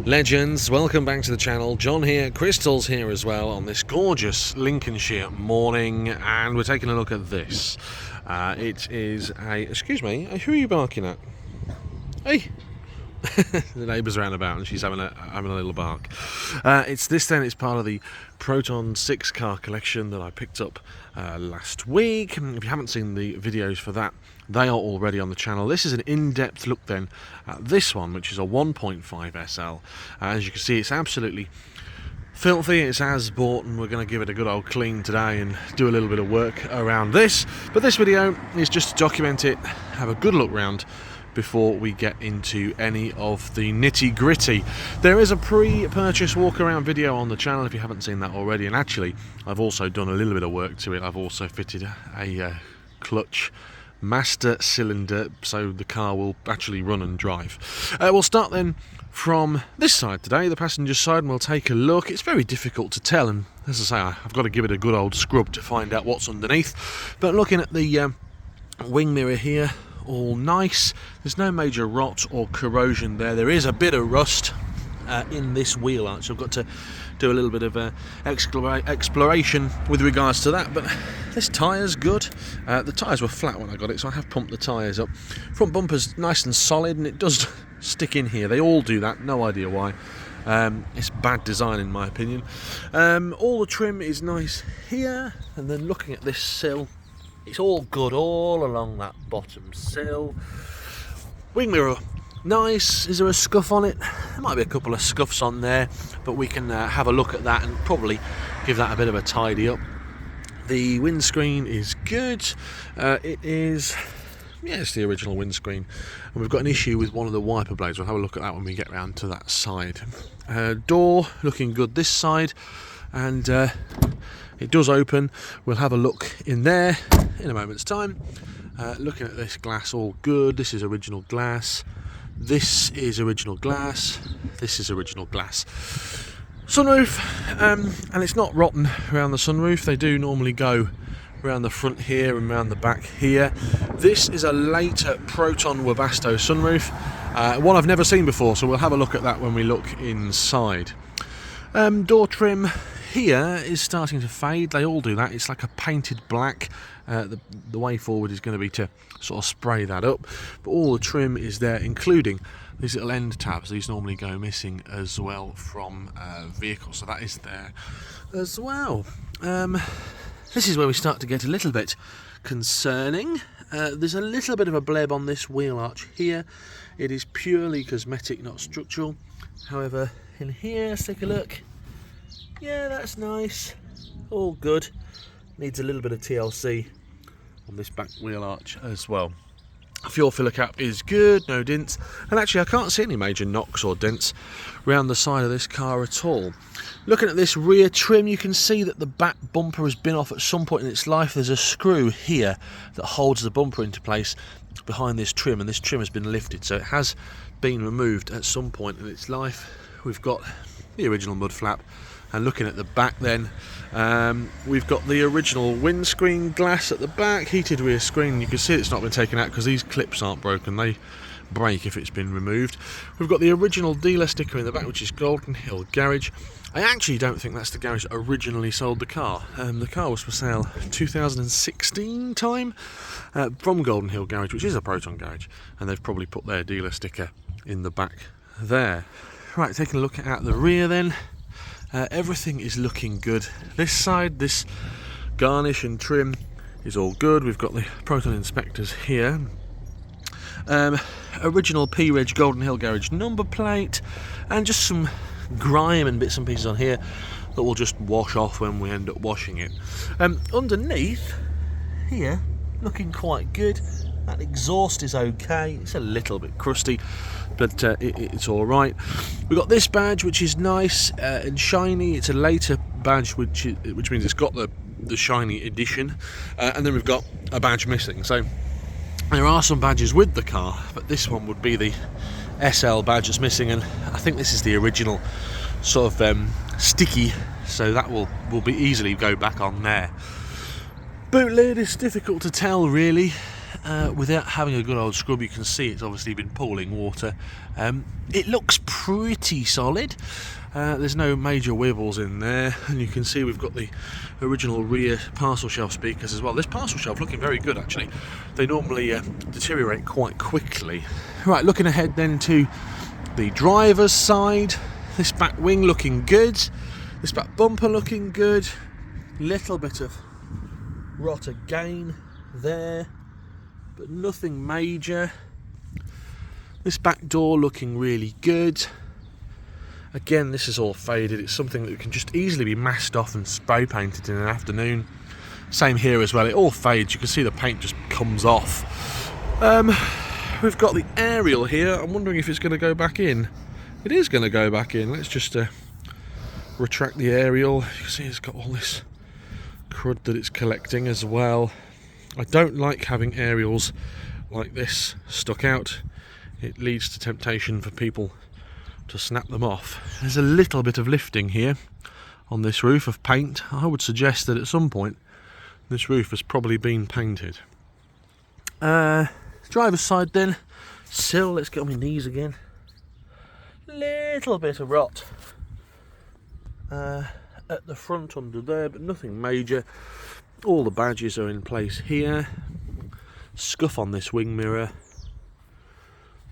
Legends, welcome back to the channel. John here, Crystal's here as well on this gorgeous Lincolnshire morning, and we're taking a look at this. It is a, excuse me, who are you barking at? Hey! The neighbour's around about and she's having a little bark. It's this then, it's part of the Proton 6 car collection that I picked up last week. If you haven't seen the videos for that, they are already on the channel. This is an in-depth look then at this one, which is a 1.5 SL. As you can see, it's absolutely filthy. It's as bought, and we're going to give it a good old clean today and do a little bit of work around this. But this video is just to document it, have a good look round before we get into any of the nitty-gritty. There is a pre-purchase walk-around video on the channel if you haven't seen that already, and actually I've also done a little bit of work to it. I've also fitted a clutch master cylinder so the car will actually run and drive. We'll start then from this side today, the passenger side, and we'll take a look. It's very difficult to tell, and as I say, I've got to give it a good old scrub to find out what's underneath. But looking at the wing mirror here, all nice. There's no major rot or corrosion there. There is a bit of rust in this wheel arch. I've got to do a little bit of exploration with regards to that, but this tyre's good. The tyres were flat when I got it, so I have pumped the tyres up. Front bumper's nice and solid, and it does stick in here. They all do that, no idea why. It's bad design in my opinion. All the trim is nice here, and then looking at this sill, it's all good all along that bottom sill. Wing mirror, nice. Is there a scuff on it? There might be a couple of scuffs on there, but we can have a look at that and probably give that a bit of a tidy up. The windscreen is good. It is, yeah, it's the original windscreen. And we've got an issue with one of the wiper blades. We'll have a look at that when we get round to that side. Door, looking good this side. And it does open. We'll have a look in there in a moment's time. Looking at this glass, all good. This is original glass. This is original glass. This is original glass. Sunroof, and it's not rotten around the sunroof. They do normally go around the front here and around the back here. This is a later Proton Webasto sunroof, one I've never seen before, so we'll have a look at that when we look inside. Door trim here is starting to fade. They all do that. It's like a painted black. The way forward is going to be to sort of spray that up, but all the trim is there, including these little end tabs. These normally go missing as well from vehicles, so that is there as well. This is where we start to get a little bit concerning. There's a little bit of a bleb on this wheel arch here. It is purely cosmetic, not structural. However, in here, let's take a look. Yeah, that's nice. All good. Needs a little bit of TLC on this back wheel arch as well. Fuel filler cap is good, no dents, and actually I can't see any major knocks or dents around the side of this car at all. Looking at this rear trim, you can see that the back bumper has been off at some point in its life. There's a screw here that holds the bumper into place behind this trim, and this trim has been lifted, so it has been removed at some point in its life. We've got the original mud flap, and looking at the back then, we've got the original windscreen glass at the back, heated rear screen. You can see it's not been taken out because these clips aren't broken. They break if it's been removed. We've got the original dealer sticker in the back, which is Golden Hill Garage. I actually don't think that's the garage that originally sold the car. The car was for sale 2016 time from Golden Hill Garage, which is a Proton garage, and they've probably put their dealer sticker in the back there. Right, taking a look at the rear then. Everything is looking good. This side, this garnish and trim is all good. We've got the Proton inspectors here. Original P-Reg Golden Hill Garage number plate, and just some grime and bits and pieces on here that will just wash off when we end up washing it. Underneath here, looking quite good. That exhaust is okay. It's a little bit crusty, but it's all right. We've got this badge, which is nice and shiny. It's a later badge, which means it's got the shiny edition, and then we've got a badge missing. So there are some badges with the car, but this one would be the SL badge that's missing, and I think this is the original sort of sticky, so that will be easily go back on there. Boot lid is difficult to tell really. without having a good old scrub. You can see it's obviously been pooling water. It looks pretty solid. There's no major wibbles in there, and you can see we've got the original rear parcel shelf speakers as well. This parcel shelf looking very good actually. They normally deteriorate quite quickly. Right, looking ahead then to the driver's side. This back wing looking good. This back bumper looking good. Little bit of rot again there, but nothing major. This back door looking really good. Again, this is all faded. It's something that can just easily be masked off and spray painted in an afternoon. Same here as well. It all fades. You can see the paint just comes off. We've got the aerial here. I'm wondering if it's going to go back in. It is going to go back in. Let's just retract the aerial. You can see it's got all this crud that it's collecting as well. I don't like having aerials like this stuck out. It leads to temptation for people to snap them off. There's a little bit of lifting here on this roof of paint. I would suggest that at some point this roof has probably been painted. Driver's side then, sill, let's get on my knees again. Little bit of rot at the front under there, but nothing major. All the badges are in place here. Scuff on this wing mirror,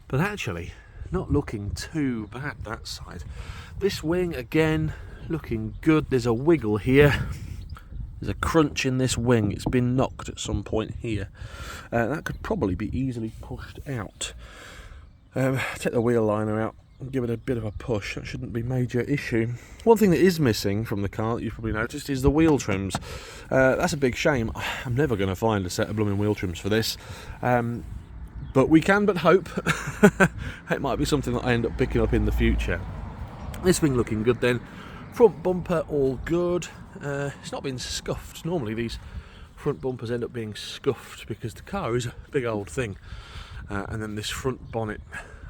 but actually not looking too bad that side. This wing again looking good. There's a wiggle here. There's a crunch in this wing. It's been knocked at some point here. That could probably be easily pushed out. Take the wheel liner out and give it a bit of a push. That shouldn't be a major issue. One thing that is missing from the car that you've probably noticed is the wheel trims. That's a big shame. I'm never going to find a set of blooming wheel trims for this. But we can but hope. It might be something that I end up picking up in the future. This wing looking good then. Front bumper all good. It's not been scuffed. Normally these front bumpers end up being scuffed because the car is a big old thing. And then this front bonnet,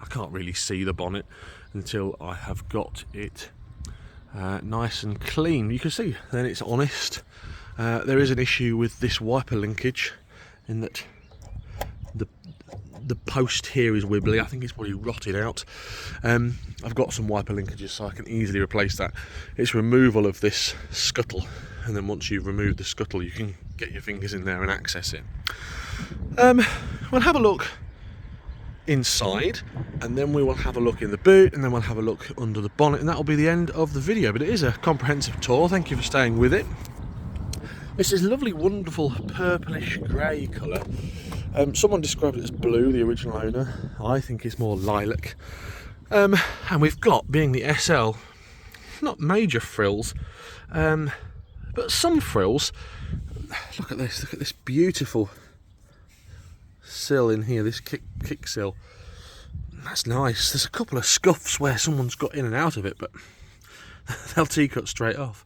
I can't really see the bonnet until I have got it nice and clean. You can see then it's honest. There is an issue with this wiper linkage in that the post here is wibbly. I think it's probably rotted out. I've got some wiper linkages so I can easily replace that. It's removal of this scuttle, and then once you've removed the scuttle you can get your fingers in there and access it. We'll have a look inside, and then we will have a look in the boot, and then we'll have a look under the bonnet, and that will be the end of the video. But it is a comprehensive tour. Thank you for staying with it. It's this lovely wonderful purplish grey colour. Someone described it as blue, the original owner. I think it's more lilac. And we've got, being the SL, not major frills, but some frills. Look at this beautiful sill in here, this kick sill. That's nice. There's a couple of scuffs where someone's got in and out of it, but they'll T-cut straight off.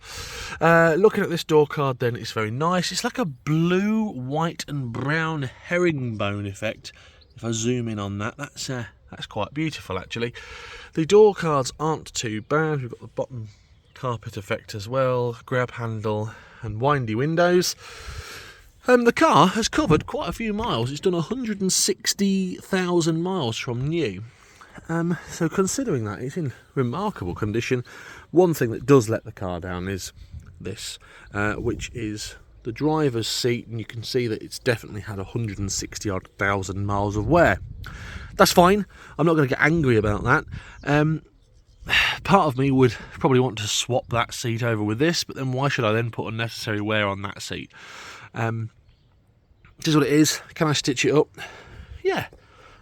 Looking at this door card then, it's very nice. It's like a blue, white and brown herringbone effect. If I zoom in on that, that's quite beautiful actually. The door cards aren't too bad. We've got the bottom carpet effect as well, grab handle and windy windows. The car has covered quite a few miles. It's done 160,000 miles from new. So considering that, it's in remarkable condition. One thing that does let the car down is this, which is the driver's seat, and you can see that it's definitely had 160,000 miles of wear. That's fine. I'm not going to get angry about that. Part of me would probably want to swap that seat over with this, but then why should I then put unnecessary wear on that seat? This is what it is. Can I stitch it up? Yeah.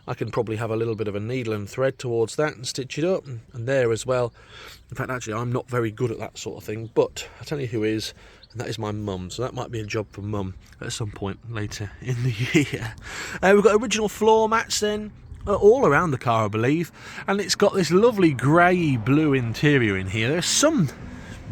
I can probably have a little bit of a needle and thread towards that and stitch it up, and there as well. In fact, actually, I'm not very good at that sort of thing, but I tell you who is, and that is my mum. So that might be a job for mum at some point later in the year. We've got original floor mats then, all around the car, I believe, and it's got this lovely grey-blue interior in here. There's some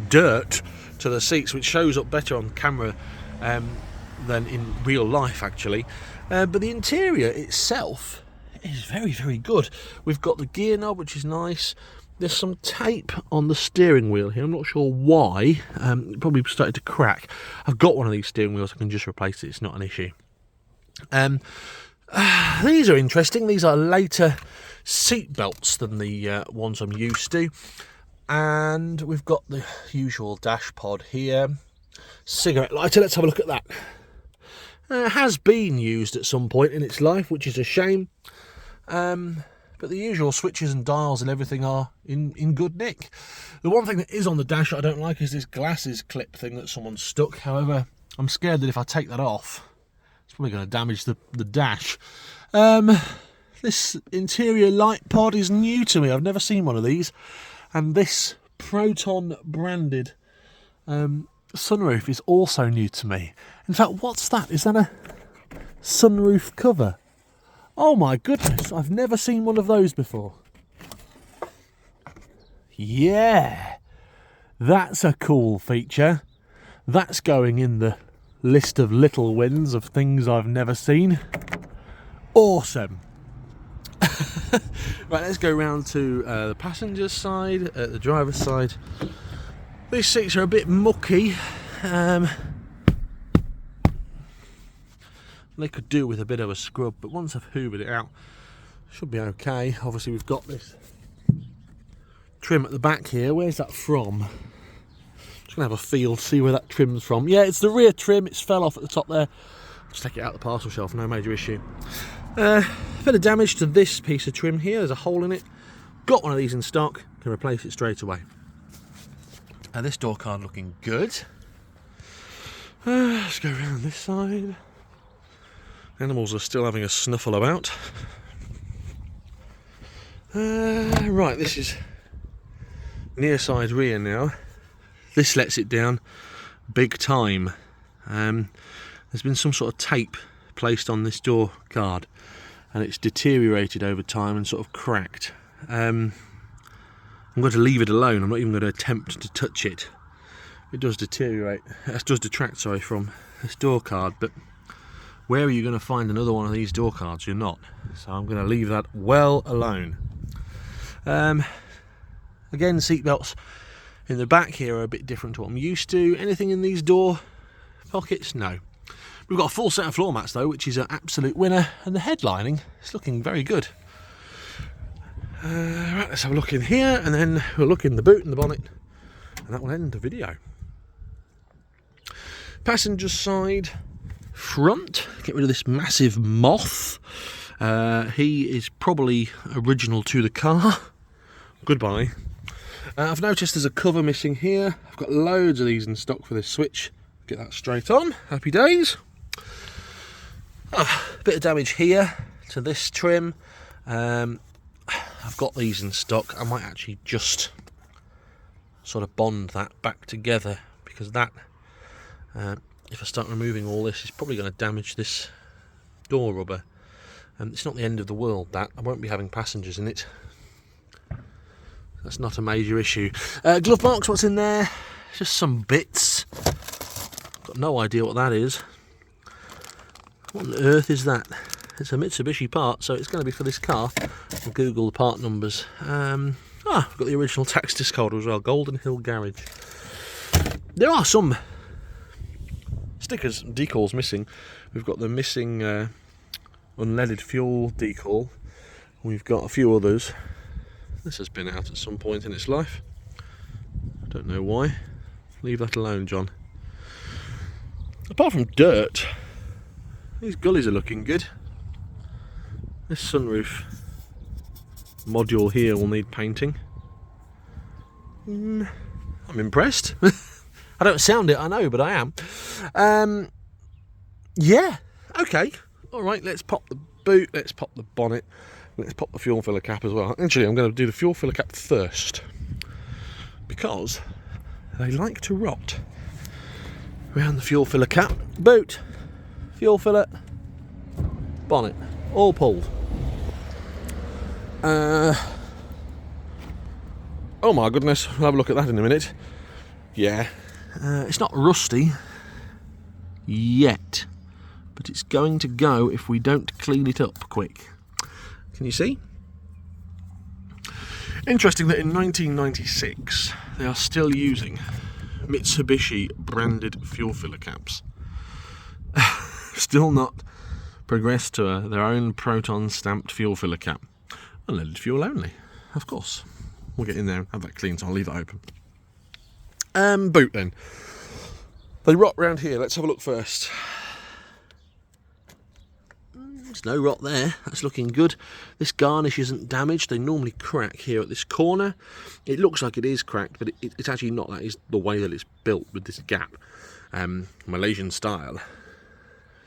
dirt to the seats, which shows up better on camera than in real life, actually. But the interior itself is very, very good. We've got the gear knob, which is nice. There's some tape on the steering wheel here. I'm not sure why. It probably started to crack. I've got one of these steering wheels. I can just replace it. It's not an issue. These are interesting. These are later seat belts than the ones I'm used to. And we've got the usual dash pod here. Cigarette lighter, let's have a look at that. Has been used at some point in its life, which is a shame. But the usual switches and dials and everything are in good nick. The one thing that is on the dash that I don't like is this glasses clip thing that someone stuck. However, I'm scared that if I take that off, it's probably going to damage the dash. This interior light pod is new to me. I've never seen one of these. And this Proton branded sunroof is also new to me. In fact, what's that? Is that a sunroof cover? Oh my goodness, I've never seen one of those before. Yeah, that's a cool feature. That's going in the list of little wins of things I've never seen. Awesome. Right, let's go round to the passenger side, the driver's side. These seats are a bit mucky. They could do with a bit of a scrub, but once I've hoovered it out, should be okay. Obviously we've got this trim at the back here. Where's that from? Just gonna have a feel to see where that trim's from. Yeah, it's the rear trim. It's fell off at the top there. Just take it out the parcel shelf, no major issue. A bit of damage to this piece of trim here. There's a hole in it. Got one of these in stock. Can replace it straight away. This door card looking good. Let's go around this side. Animals are still having a snuffle about. Right, this is near side rear now. This lets it down big time. There's been some sort of tape placed on this door card and it's deteriorated over time and sort of cracked. I'm going to leave it alone. I'm not even going to attempt to touch it. It does deteriorate. It does detract, sorry, from this door card, but where are you going to find another one of these door cards? You're not. So I'm going to leave that well alone. Again, seatbelts in the back here are a bit different to what I'm used to. Anything in these door pockets? No. We've got a full set of floor mats though, which is an absolute winner, and the headlining is looking very good. Right, let's have a look in here, and then we'll look in the boot and the bonnet, and that will end the video. Passenger side front, get rid of this massive moth. He is probably original to the car. Goodbye. I've noticed there's a cover missing here. I've got loads of these in stock for this switch. Get that straight on. Happy days. A bit of damage here to this trim. I've got these in stock. I might actually just sort of bond that back together, because that, if I start removing all this, it's probably going to damage this door rubber. And it's not the end of the world, that. I won't be having passengers in it. That's not a major issue. Glove box, what's in there? Just some bits. Got no idea what that is. What on earth is that? It's a Mitsubishi part, so it's going to be for this car. I'll Google the part numbers. I've got the original tax disc holder as well. Golden Hill Garage. There are some stickers and decals missing. We've got the missing unleaded fuel decal. We've got a few others. This has been out at some point in its life. I don't know why. Leave that alone, John. Apart from dirt, these gullies are looking good. This sunroof module here will need painting. I'm impressed. I don't sound it, I know, but I am. Yeah, okay. Alright, let's pop the boot, let's pop the bonnet, let's pop the fuel filler cap as well. Actually, I'm going to do the fuel filler cap first, because they like to rot. Around the fuel filler cap, boot, fuel filler, bonnet, all pulled. Oh my goodness, we'll have a look at that in a minute. Yeah, it's not rusty yet, but it's going to go if we don't clean it up quick. Can you see? Interesting that in 1996 they are still using Mitsubishi branded fuel filler caps. Still not progressed to their own Proton stamped fuel filler cap. Unleaded fuel only, of course. We'll get in there and have that clean, so I'll leave that open. Boot then. They rot round here. Let's have a look first. There's no rot there. That's looking good. This garnish isn't damaged. They normally crack here at this corner. It looks like it is cracked, but it's actually not. That is the way that it's built with this gap. Malaysian style.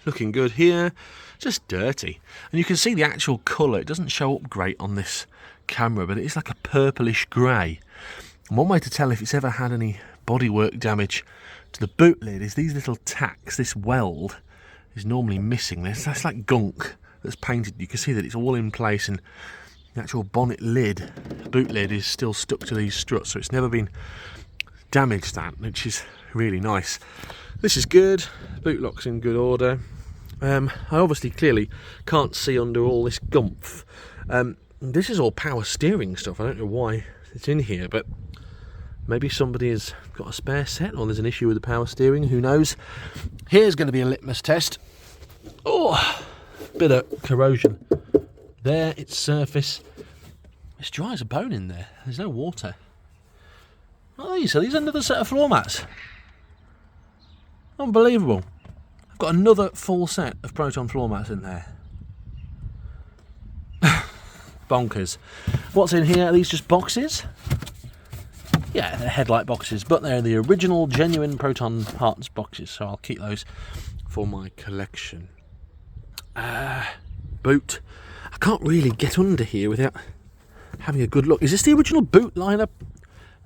Looking good here. Just dirty. And you can see the actual colour. It doesn't show up great on this camera, but it is like a purplish grey. And one way to tell if it's ever had any bodywork damage to the boot lid is these little tacks. This weld is normally missing this. That's like gunk that's painted. You can see that it's all in place, and the actual bonnet lid, boot lid, is still stuck to these struts, so it's never been damaged, that, which is really nice. This is good. Boot lock's in good order. I obviously clearly can't see under all this gumph. This is all power steering stuff. I don't know why it's in here, but maybe somebody has got a spare set, or there's an issue with the power steering, who knows. Here's going to be a litmus test. Oh, bit of corrosion. There, its surface. It's dry as a bone in there. There's no water. What are these? Are these another set of floor mats? Unbelievable. I've got another full set of Proton floor mats in there. Bonkers. What's in here? Are these just boxes? Yeah, they're headlight boxes, but they're the original, genuine Proton parts boxes, so I'll keep those for my collection. Boot. I can't really get under here without having a good look. Is this the original boot liner?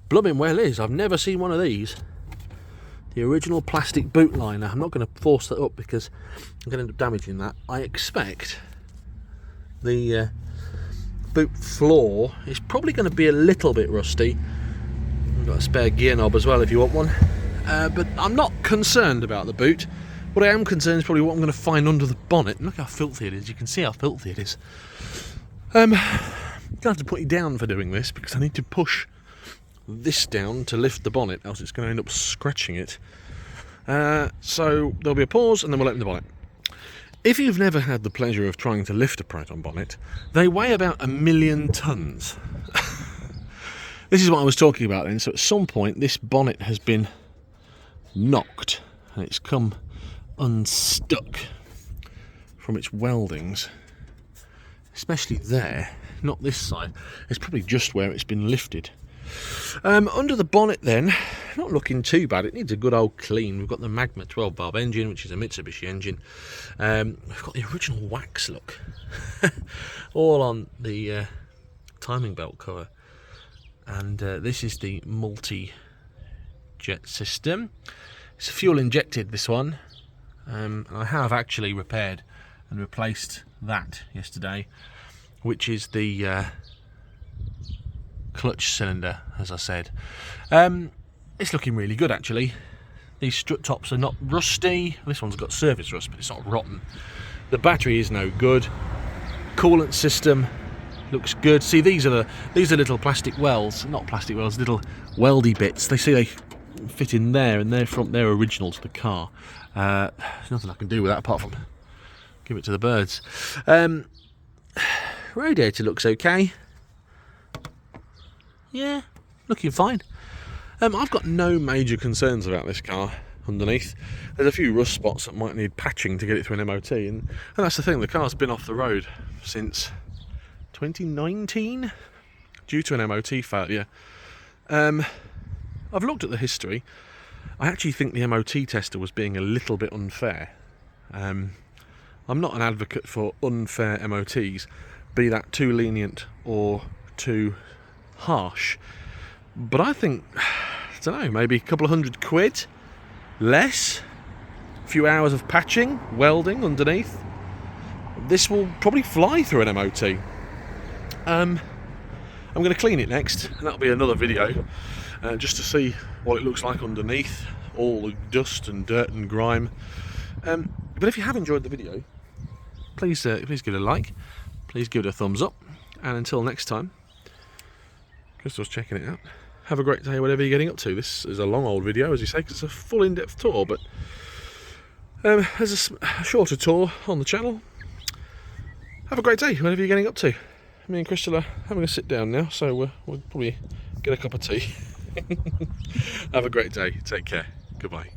Blooming well is. I've never seen one of these. The original plastic boot liner. I'm not going to force that up because I'm going to end up damaging that. I expect the boot floor is probably going to be a little bit rusty. I've got a spare gear knob as well if you want one. But I'm not concerned about the boot. What I am concerned is probably what I'm going to find under the bonnet. Look how filthy it is. You can see how filthy it is. I'm going to have to put you down for doing this because I need to push this down to lift the bonnet, else it's going to end up scratching it. So there'll be a pause and then we'll open the bonnet. If you've never had the pleasure of trying to lift a Proton bonnet, they weigh about 1,000,000 tons. This is what I was talking about then. So at some point this bonnet has been knocked and it's come unstuck from its weldings, especially there, not this side. It's probably just where it's been lifted. Under the bonnet then, not looking too bad. It needs a good old clean. We've got the Magma 12 barb engine, which is a Mitsubishi engine. We've got the original wax look all on the timing belt cover, and this is the multi-jet system. It's fuel injected, this one. I have actually repaired and replaced that yesterday, which is the clutch cylinder, as I said. It's looking really good actually. These strut tops are not rusty. This one's got surface rust, but it's not rotten. The battery is no good. Coolant system looks good. See, these are little plastic welds, not plastic welds, little weldy bits. They say they fit in there, and they're original to the car. There's nothing I can do with that apart from give it to the birds. Radiator looks okay. Yeah, looking fine. I've got no major concerns about this car underneath. There's a few rust spots that might need patching to get it through an MOT, and that's the thing, the car's been off the road since 2019 due to an MOT failure. I've looked at the history. I actually think the MOT tester was being a little bit unfair. I'm not an advocate for unfair MOTs, be that too lenient or too harsh, but I think, I don't know, maybe a couple of £100 less, a few hours of patching, welding underneath, this will probably fly through an MOT. I'm going to clean it next, and that'll be another video, just to see what it looks like underneath, all the dust and dirt and grime. But if you have enjoyed the video, please give it a like, please give it a thumbs up, and until next time, Crystal's checking it out. Have a great day, whatever you're getting up to. This is a long old video, as you say, because it's a full in-depth tour, but there's a shorter tour on the channel. have a great day, whatever you're getting up to. Me and Crystal are having a sit down now, so we'll probably get a cup of tea. Have a great day. Take care. Goodbye.